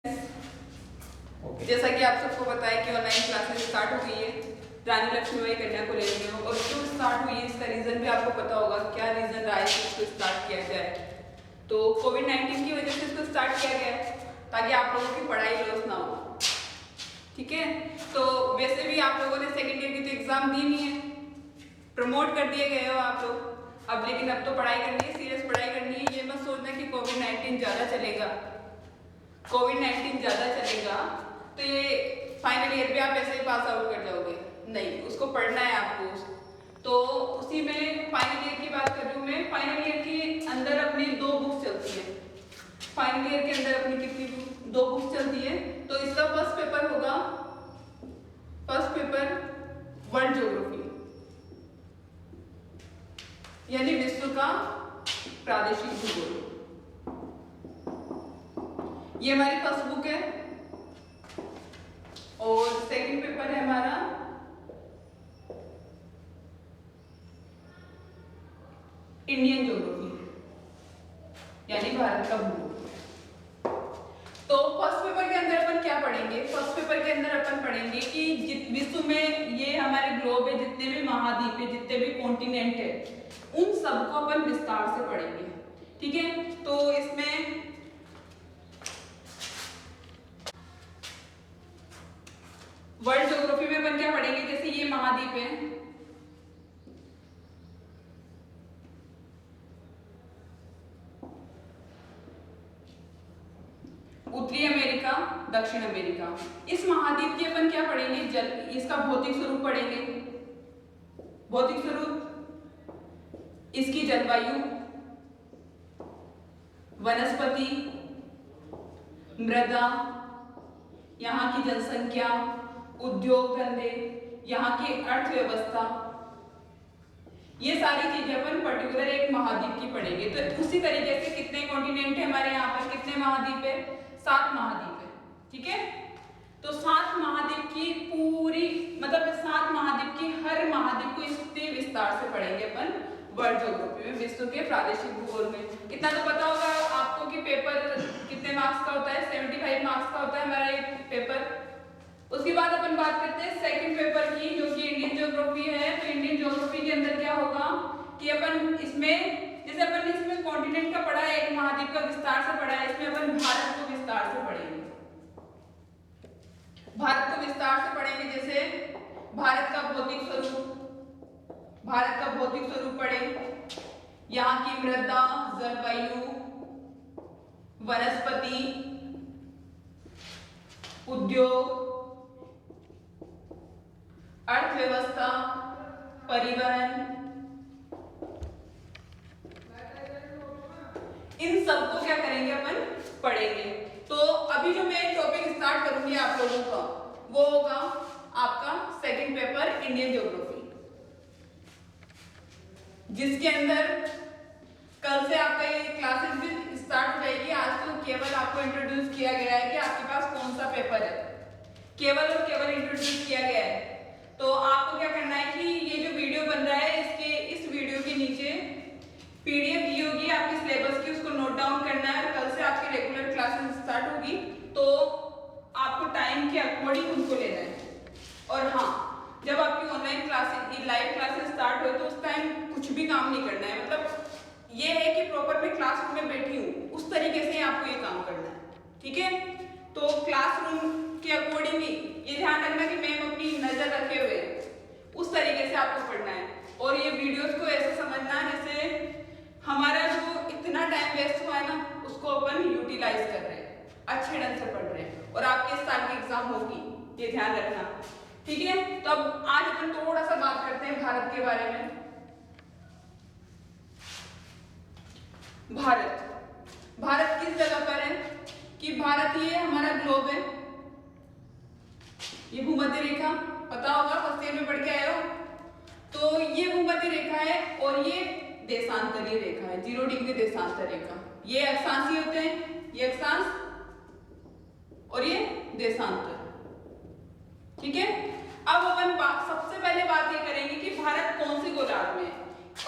जैसा कि आप सबको पता है कि ऑनलाइन क्लासेस स्टार्ट हो गई है रानी लक्ष्मीबाई कन्या कॉलेज में, और क्यों स्टार्ट हुई है इसका रीज़न भी आपको पता होगा। क्या रीज़न रहा है कि इसको स्टार्ट किया जाए? तो कोविड-19 की वजह से इसको स्टार्ट किया गया है ताकि आप लोगों की पढ़ाई लॉस ना हो। ठीक है, तो वैसे भी आप लोगों ने सेकेंड ईयर की तो एग्ज़ाम दी नहीं है, प्रमोट कर दिए गए हो आप लोग अब, लेकिन अब तो पढ़ाई करनी है, सीरियस पढ़ाई करनी है। ये मत सोचना कि कोविड-19 ज़्यादा चलेगा, कोविड-19 ज़्यादा चलेगा तो ये फाइनल ईयर भी आप ऐसे ही पास आउट कर जाओगे, नहीं, उसको पढ़ना है आपको। तो उसी में फाइनल ईयर की बात कर रही हूँ मैं। फाइनल ईयर के अंदर अपनी 2 बुक्स चलती है, फाइनल ईयर के अंदर अपनी कितनी 2 बुक्स चलती है। तो इसका फर्स्ट पेपर होगा, फर्स्ट पेपर वर्ल्ड ज्योग्राफी यानी विश्व का प्रादेशिक भूगोल, ये हमारी फर्स्ट बुक है। और सेकंड पेपर है हमारा इंडियन ज्योग्राफी यानी भारत का भूगोल। तो फर्स्ट पेपर के अंदर अपन क्या पढ़ेंगे? फर्स्ट पेपर के अंदर अपन पढ़ेंगे कि विश्व में ये हमारे ग्लोब है, जितने भी महाद्वीप है, जितने भी कॉन्टिनेंट है, उन सबको अपन विस्तार से पढ़ेंगे। ठीक है, तो इसमें वर्ल्ड ज्योग्राफी में अपन क्या पढ़ेंगे? जैसे ये महाद्वीप है, उत्तरी अमेरिका, दक्षिण अमेरिका, इस महाद्वीप की अपन क्या पढ़ेंगे? जल, इसका भौतिक स्वरूप पढ़ेंगे, भौतिक स्वरूप, इसकी जलवायु, वनस्पति, मृदा, यहाँ की जनसंख्या, उद्योग धंधे, यहाँ की अर्थव्यवस्था, ये सारी चीजें अपन पर्टिकुलर एक महाद्वीप की पढ़ेंगे। तो उसी तरीके से कितने कॉन्टिनेंट है हमारे यहाँ पर, कितने महाद्वीप है? 7 महाद्वीप है। ठीक है, तो 7 महाद्वीप की पूरी, मतलब 7 महाद्वीप की हर महाद्वीप को इतने विस्तार से पढ़ेंगे अपन वर्ल्ड ज्योग्राफी में, विश्व के प्रादेशिक भूगोल में। इतना तो पता होगा आपको कि पेपर कितने मार्क्स का होता है? 75 मार्क्स का होता है हमारा ये पेपर। उसके बाद अपन बात करते हैं सेकंड पेपर की, जो कि इंडियन ज्योग्राफी है। तो इंडियन ज्योग्राफी के अंदर क्या होगा कि अपन इसमें, जैसे अपन इसमें कॉन्टिनेंट का पढ़ा है, एक महाद्वीप का विस्तार से पढ़ा है, इसमें अपन भारत को विस्तार से पढ़ेंगे। भारत को विस्तार से पढ़ेंगे, जैसे भारत का भौतिक स्वरूप, भारत का भौतिक स्वरूप पढ़ें, यहाँ की मृदा, जलवायु, वनस्पति, उद्योग, अर्थव्यवस्था, परिवहन, इन सबको क्या करेंगे? अपन पढ़ेंगे। तो अभी जो मैं टॉपिक स्टार्ट करूंगी आप लोगों का, वो होगा आपका सेकंड पेपर इंडियन ज्योग्राफी, जिसके अंदर कल से आपका ये क्लासेस भी स्टार्ट हो जाएगी। आज तो केवल आपको इंट्रोड्यूस किया गया है कि आपके पास कौन सा पेपर है, केवल और केवल इंट्रोड्यूस किया गया है। तो आपको क्या करना है कि ये जो वीडियो बन रहा है, इस वीडियो के नीचे पीडीएफ दी होगी आपके सिलेबस की, उसको नोट डाउन करना है। और कल से आपकी रेगुलर क्लासेस स्टार्ट होगी, तो आपको टाइम के अकॉर्डिंग उनको लेना है। और हाँ, जब आपकी online classes, live classes start हो तो उस टाइम कुछ भी काम नहीं करना है। मतलब ये है कि प्रॉपर मैं क्लासरूम में बैठी हूँ, उस तरीके से आपको ये काम करना है। ठीक है, तो क्लासरूम के अकॉर्डिंग ही ये ध्यान रखना कि मैम अपनी नजर रखे हुए, उस तरीके से आपको पढ़ना है। और ये वीडियोस को ऐसे समझना जैसे हमारा जो इतना टाइम वेस्ट हुआ है ना, उसको अपन यूटिलाइज कर रहे हैं, अच्छे ढंग से पढ़ रहे हैं, और आपके इस साल की एग्जाम होगी, ये ध्यान रखना। ठीक है, तो अब आज अपन थोड़ा सा बात करते हैं भारत के बारे में। भारत किस जगह पर है? कि भारत ये हमारा ग्लोब है, ये भूमध्य रेखा पता होगा, फर्स्ट ईयर में पढ़ के आए हो। तो ये भूमध्य रेखा है और ये देशांतरीय रेखा है, 0 डिग्री देशांतर रेखा। ये अक्षांशीय होते हैं, ये अक्षांश और ये देशांतर। ठीक है, अब अपन सबसे पहले बात ये करेंगे कि भारत कौन से गोलार्ध में है।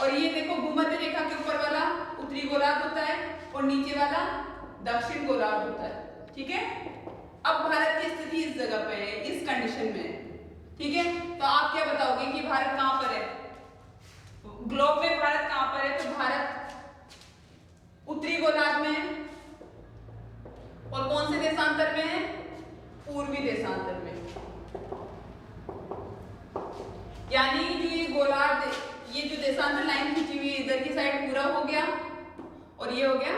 और ये देखो, भूमध्य रेखा के ऊपर वाला उत्तरी गोलार्ध होता है और नीचे वाला दक्षिण गोलार्ध होता है। ठीक है, अब भारत की स्थिति इस जगह पे है, इस कंडीशन में है, ठीक है। तो आप क्या बताओगे कि भारत कहां पर है, ग्लोब में भारत कहां पर है? तो भारत उत्तरी गोलार्ध में है और कौन से देशांतर में है? पूर्वी देशांतर में। यानी जो ये गोलार्ध, ये जो देशांतर लाइन खींची हुई है इधर की साइड पूरा हो गया और ये हो गया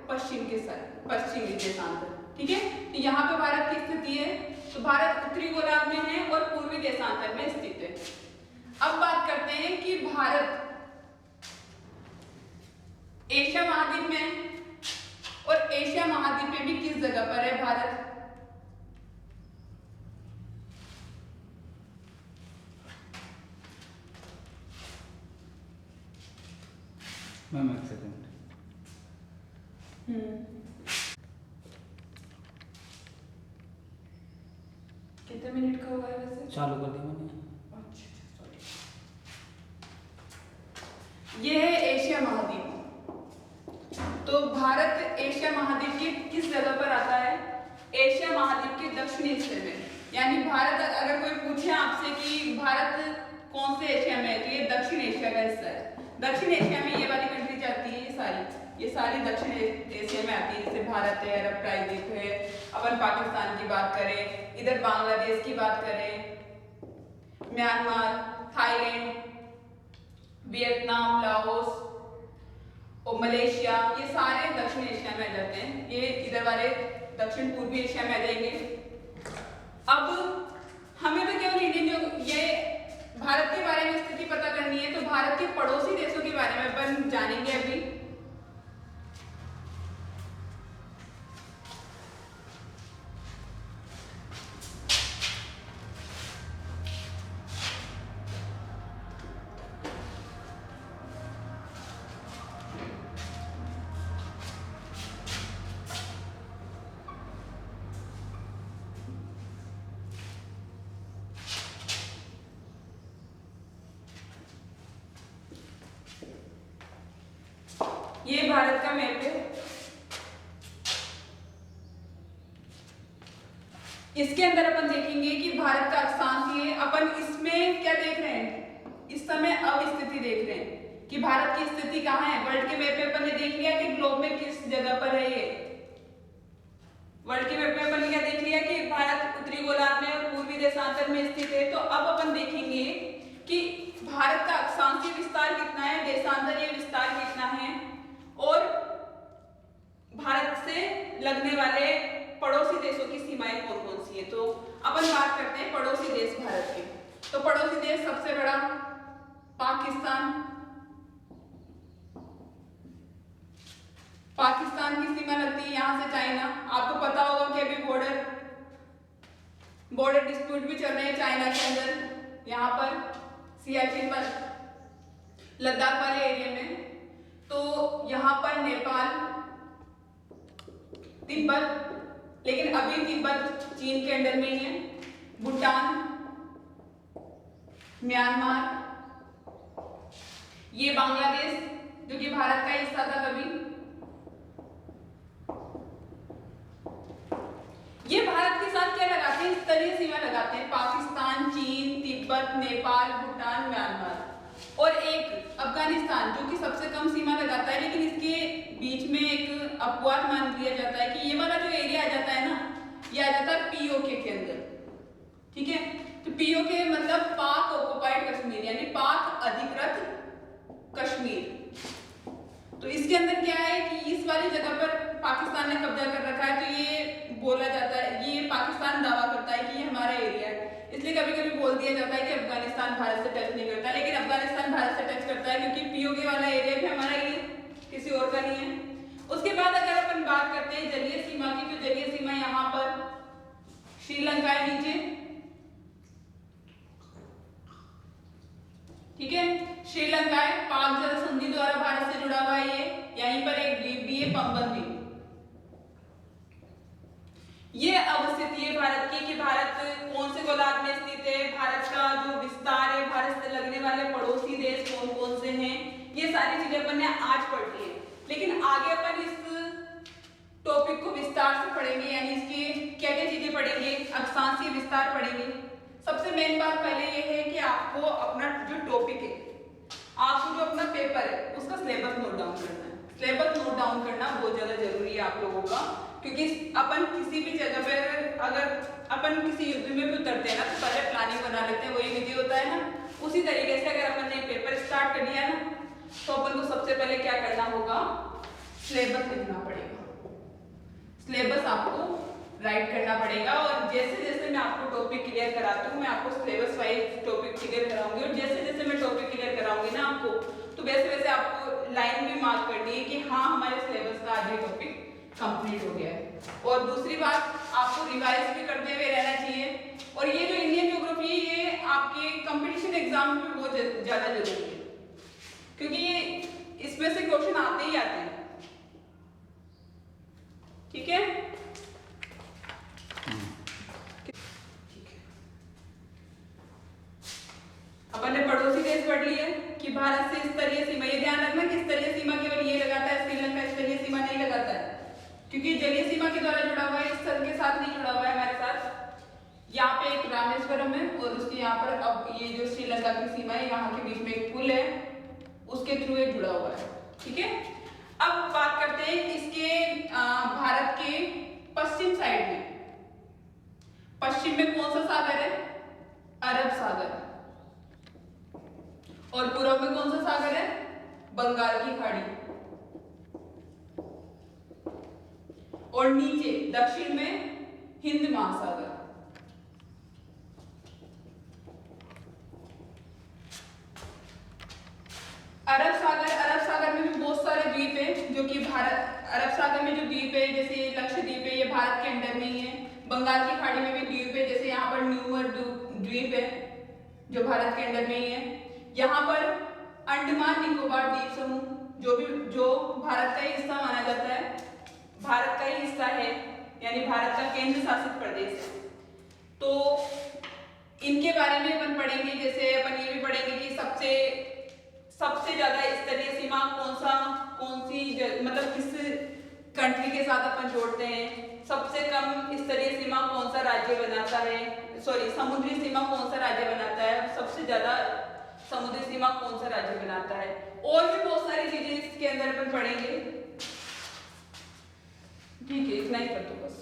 पश्चिम के साइड, पश्चिमी देशांतर, ठीक है। तो यहाँ पे भारत की स्थिति है, तो भारत उत्तरी गोलार्ध में है और पूर्वी देशांतर में स्थित है। अब बात करते हैं कि भारत एशिया महाद्वीप में है और एशिया महाद्वीप में भी किस जगह पर है भारत? मैम एक सेकंड। कितने मिनट का हुआ है वैसे? चालू कर दी मैंने। ये है एशिया महाद्वीप। तो भारत एशिया महाद्वीप के किस जगह पर आता है? एशिया महाद्वीप के दक्षिणी हिस्से में। यानी भारत, अगर कोई पूछे आपसे कि भारत कौन से एशिया में है, तो ये दक्षिण एशिया का हिस्सा है। दक्षिण एशिया में ये वाली कंट्री जाती है, ये सारी दक्षिण एशिया में आती है, जैसे भारत है, अरब प्रायद्वीप है, अपन पाकिस्तान की बात करें, इधर बांग्लादेश की बात करें, म्यांमार, थाईलैंड, वियतनाम, लाओस और मलेशिया, ये सारे दक्षिण एशिया में आ जाते हैं। ये इधर वाले दक्षिण पूर्वी एशिया में आ जाएंगे। अब हमें तो केवल इंडियन, ये भारत के बारे में स्थिति पता करनी है, तो भारत के पड़ोसी देशों के बारे में अपन जानेंगे अभी। ये भारत का मैप है। इसके अंदर अपन देखेंगे कि भारत का अक्षांश ये, अपन इसमें क्या देख रहे हैं? इस समय अवस्थिति देख रहे हैं कि भारत की स्थिति कहाँ है। वर्ल्ड के मैप में अपन ने देख लिया कि ग्लोब में किस जगह पर है ये। वर्ल्ड के मैप में अपन ने क्या देख लिया कि भारत उत्तरी गोलार्ध में और पूर्वी देशांतर में स्थित है। तो अब अपन देखेंगे कि भारत का अक्षांशीय विस्तार कितना है, देशांतरीय विस्तार कितना है और भारत से लगने वाले पड़ोसी देशों की सीमाएं कौन कौन सी है। तो अपन बात करते हैं पड़ोसी देश भारत के। तो पड़ोसी देश सबसे बड़ा पाकिस्तान। पाकिस्तान की सीमा लगती है यहां से चाइना। आपको पता होगा कि अभी बॉर्डर डिस्प्यूट भी चल रहे हैं चाइना के अंदर, यहाँ पर सियाचिन पर, लद्दाख वाले एरिया में। तो यहाँ पर नेपाल, तिब्बत, लेकिन अभी तिब्बत चीन के अंडर में ही है, भूटान, म्यांमार, ये बांग्लादेश जो कि भारत का हिस्सा था कभी, ये भारत के साथ क्या लगाते हैं? स्तरीय सीमा लगाते हैं। पाकिस्तान, चीन, तिब्बत, नेपाल, भूटान, म्यांमार और एक अफगानिस्तान जो कि सबसे कम सीमा लगाता है, लेकिन इसके बीच में एक अपवाद मान लिया जाता है कि ये वाला जो एरिया आ जाता है ना, ये आ जाता है पीओके के अंदर, ठीक है। तो पीओके मतलब पाक ऑक्युपाइड कश्मीर, यानी पाक अधिकृत कश्मीर। तो इसके अंदर क्या है कि इस वाली जगह पर पाकिस्तान ने कब्जा कर रखा है। तो ये बोला जाता है, ये पाकिस्तान दावा करता है कि ये हमारा एरिया है, इसलिए कभी कभी बोल दिया जाता है कि अफगानिस्तान भारत से टच नहीं करता, लेकिन अफगानिस्तान भारत से टच करता है क्योंकि पीओके वाला एरिया भी हमारा ही है, किसी और का नहीं है। उसके बाद अगर अपन बात करते हैं जलीय सीमा की, तो जलीय सीमा यहाँ पर श्रीलंका है नीचे, ठीक है। श्रीलंका है, पाक जल संधि द्वारा भारत से जुड़ा हुआ है ये, यहीं पर एक द्वीप भी है, पंबन द्वीप। ये अवस्थिति है भारत की कि भारत कौन से गोलार्ध में स्थित है, भारत का जो विस्तार है, भारत से लगने वाले पड़ोसी देश कौन कौन से हैं, ये सारी चीजें अपन ने आज पढ़ ली है। लेकिन आगे अपन इस टॉपिक को विस्तार से पढ़ेंगे, यानी इसकी क्या क्या चीजें पढ़ेंगे, अक्षांशीय विस्तार पढ़ेंगे। सबसे मेन बात पहले ये है कि आपको अपना जो टॉपिक है, आपको जो अपना पेपर है उसका सिलेबस नोट डाउन करना है। सिलेबस नोट डाउन करना बहुत ज्यादा जरूरी है आप लोगों का, क्योंकि अपन किसी भी जगह पे अगर अपन किसी युद्ध में भी उतरते हैं ना तो पहले प्लानिंग बना लेते हैं, वही विधि होता है ना। उसी तरीके से अगर अपन ने पेपर स्टार्ट कर लिया ना तो अपन को सबसे पहले क्या करना होगा, सिलेबस लिखना पड़ेगा। सिलेबस आपको राइट करना पड़ेगा और जैसे जैसे मैं आपको टॉपिक क्लियर कराती हूँ मैं आपको सिलेबस वाइज टॉपिक क्लियर कराऊंगी, और जैसे जैसे मैं टॉपिक क्लियर कराऊंगी ना आपको तो वैसे वैसे आपको लाइन भी मार्क करनी है कि हाँ हमारे सिलेबस का आज ये टॉपिक कंप्लीट हो गया है। और दूसरी बात, आपको रिवाइज भी करते हुए रहना चाहिए। और ये जो इंडियन ज्योग्राफी है ये आपके कंपटीशन एग्जाम में बहुत ज्यादा जरूरी है, क्योंकि ये इसमें से क्वेश्चन आते ही आते हैं। ठीक है, अपन ने पड़ोसी देश पढ़ लिए कि भारत से स्तरीय सीमा, ये ध्यान रखना कि स्तरीय सीमा केवल ये लगाता है, श्रीलंका स्तरीय सीमा नहीं लगाता है, क्योंकि जलीय सीमा के द्वारा जुड़ा हुआ है, स्थल के साथ नहीं जुड़ा हुआ है हमारे साथ। यहाँ पे एक रामेश्वरम है और उसके यहाँ पर अब ये जो श्रीलंका की सीमा है यहाँ के बीच में एक पुल है, उसके थ्रू ये जुड़ा हुआ है। ठीक है, अब बात करते हैं इसके भारत के पश्चिम साइड में। पश्चिम में कौन सा सागर है, अरब सागर, और पूर्व में कौन सा सागर है, बंगाल की खाड़ी, और नीचे दक्षिण में हिंद महासागर। अरब सागर में भी बहुत सारे द्वीप है जो कि भारत, अरब सागर में जो द्वीप है जैसे लक्षद्वीप है ये भारत के अंडर में ही है। बंगाल की खाड़ी में भी द्वीप है, जैसे यहाँ पर न्यूअर द्वीप है जो भारत के अंडर में ही है। यहाँ पर अंडमान निकोबार द्वीप समूह जो भारत का ही हिस्सा माना जाता है, भारत का ही हिस्सा है, यानी भारत का केंद्र शासित प्रदेश है। तो इनके बारे में अपन पढ़ेंगे, जैसे अपन ये भी पढ़ेंगे कि सबसे ज्यादा स्तरीय सीमा कौन सी मतलब किस कंट्री के साथ अपन जोड़ते हैं, सबसे कम स्तरीय सीमा कौन सा राज्य बनाता है, समुद्री सीमा कौन सा राज्य बनाता है, सबसे ज्यादा समुद्री सीमा कौन सा राज्य बनाता है, और भी बहुत सारी चीजें इसके अंदर अपन पढ़ेंगे। ठीक है, इतना ही कर दो बस।